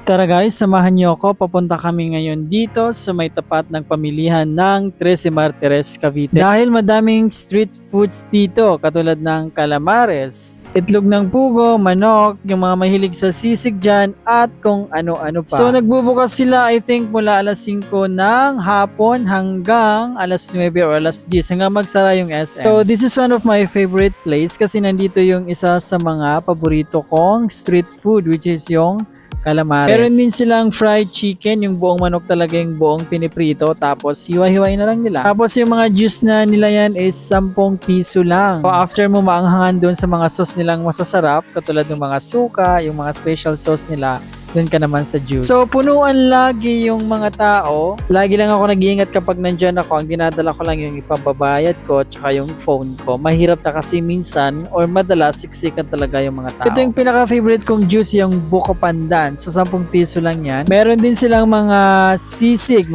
Tara guys, samahan niyo ako. Papunta kami ngayon dito sa may tapat ng pamilihan ng 13 Martires, Cavite. Dahil madaming street foods dito, katulad ng calamares, itlog ng pugo, manok, yung mga mahilig sa sisig dyan, at kung ano-ano pa. So nagbubukas sila I think mula alas 5 ng hapon hanggang alas 9 or alas 10 hanggang magsara yung SM. So this is one of my favorite place kasi nandito yung isa sa mga paborito kong street food, which is yung calamares. Meron din silang fried chicken, yung buong manok talaga yung buong piniprito, tapos hiwa-hiwain na lang nila. Tapos yung mga juice na nila yan is 10 piso lang. So after mo maanghangan doon sa mga sauce nilang masasarap, katulad ng mga suka, yung mga special sauce nila, doon ka naman sa juice. So punuan lagi yung mga tao. Lagi lang ako nag-iingat kapag nandyan ako. Ang dinadala ko lang yung ipababayad ko tsaka yung phone ko. Mahirap na kasi minsan or madalas siksikan talaga yung mga tao. Ito yung pinaka-favorite kong juice, yung buko pandan. So 10 piso lang yan. Meron din silang mga sisig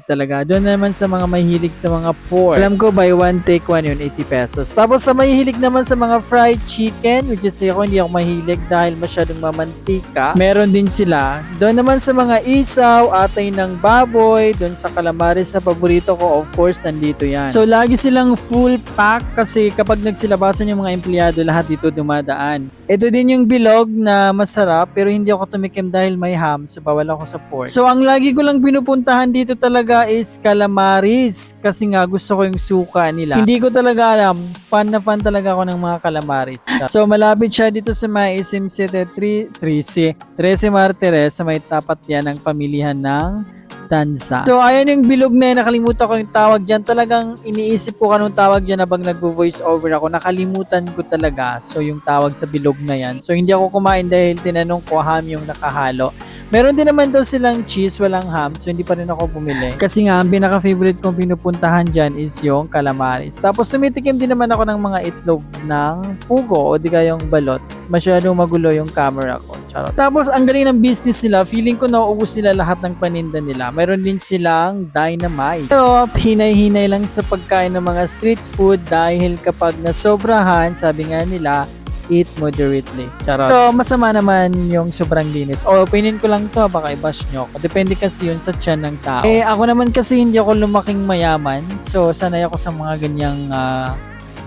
talaga. Doon naman sa mga mahilig sa mga pork. Alam ko buy one take one yun, 80 pesos. Tapos sa mahilig naman sa mga fried chicken, which is ako hindi ako mahilig dahil masyadong mamantika. Meron din sila. Doon naman sa mga isaw, atay ng baboy, doon sa calamares na paborito ko, of course, nandito yan. So, lagi silang full pack kasi kapag nagsilabasan yung mga empleyado, lahat dito dumadaan. Ito din yung bilog na masarap, pero hindi ako tumikim dahil may ham, so bawal ako sa pork. So, ang lagi ko lang pinupuntahan dito talaga is calamares kasi nga gusto ko yung suka nila. Hindi ko talaga alam, fan na fan talaga ako ng mga calamares. So, malapit siya dito sa may SM City 13 Martires sa may tapat yan ng pamilihan ng Tanza. So ayan yung bilog na yun, nakalimutan ko yung tawag dyan. Talagang iniisip ko kanong tawag dyan habang nagvo-voice over ako. Nakalimutan ko talaga. So yung tawag sa bilog na yan. So hindi ako kumain dahil tinanong ko ham yung nakahalo. Meron din naman daw silang cheese, walang ham, so hindi pa rin ako bumili. Kasi nga, ang pinaka-favorite kong pinupuntahan dyan is yung calamares. Tapos tumitikim din naman ako ng mga itlog ng pugo o di kayong balot. Masyadong magulo yung camera ko. Charot. Tapos ang galing ng business nila, feeling ko nauubos nila lahat ng paninda nila. Meron din silang dynamite. Pero hinay-hinay lang sa pagkain ng mga street food dahil kapag nasobrahan, sabi nga nila, eat moderately. Charot. So, masama naman yung sobrang linis. O, opinion ko lang to, baka i-bash nyo ako. Depende kasi yun sa tiyan ng tao. Ako naman kasi hindi ako lumaking mayaman. So, sanay ako sa mga ganyang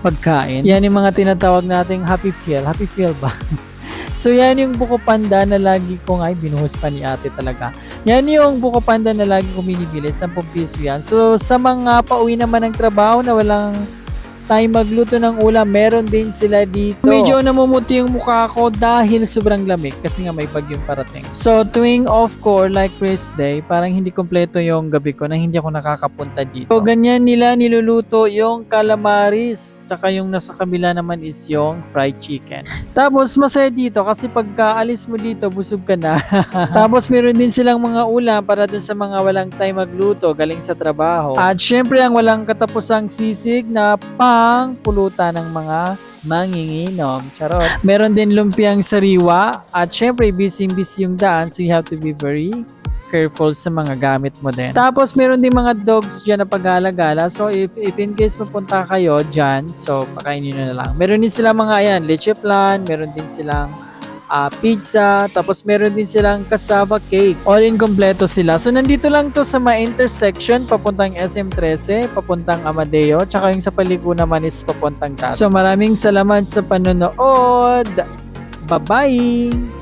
pagkain. Yan yung mga tinatawag nating happy pill. Happy pill ba? So, yan yung buko panda na lagi ko binuhos pa ni ate talaga. Yan yung buko panda na lagi ko binibili. 10 piso yan. So, sa mga pauwi naman ng trabaho na walang time magluto ng ulam, meron din sila dito. Medyo namumuti yung mukha ko dahil sobrang lamig kasi nga may bagyong parating. So tuwing off ko or like rest day, parang hindi kompleto yung gabi ko na hindi ako nakakapunta dito. So ganyan nila niluluto yung calamares, tsaka yung nasa kabila naman is yung fried chicken. Tapos masaya dito kasi pagka alis mo dito, busog ka na. Tapos meron din silang mga ulam para dun sa mga walang time magluto galing sa trabaho. At syempre ang walang katapusang sisig na ang pulutan ng mga manginginom. Charot. Meron din lumpiang sariwa at syempre busy-busy yung daan, so you have to be very careful sa mga gamit mo din. Tapos meron din mga dogs dyan na pag-alagala, so if in case mapunta kayo dyan, so pakainin nyo na lang. Meron din silang mga leche flan, meron din silang pizza, tapos meron din silang cassava cake. All in kompleto sila. So nandito lang to sa mga intersection papuntang SM 13, papuntang Amadeo, tsaka yung sa paliko naman is papuntang Tasco. So maraming salamat sa panonood. Bye-bye!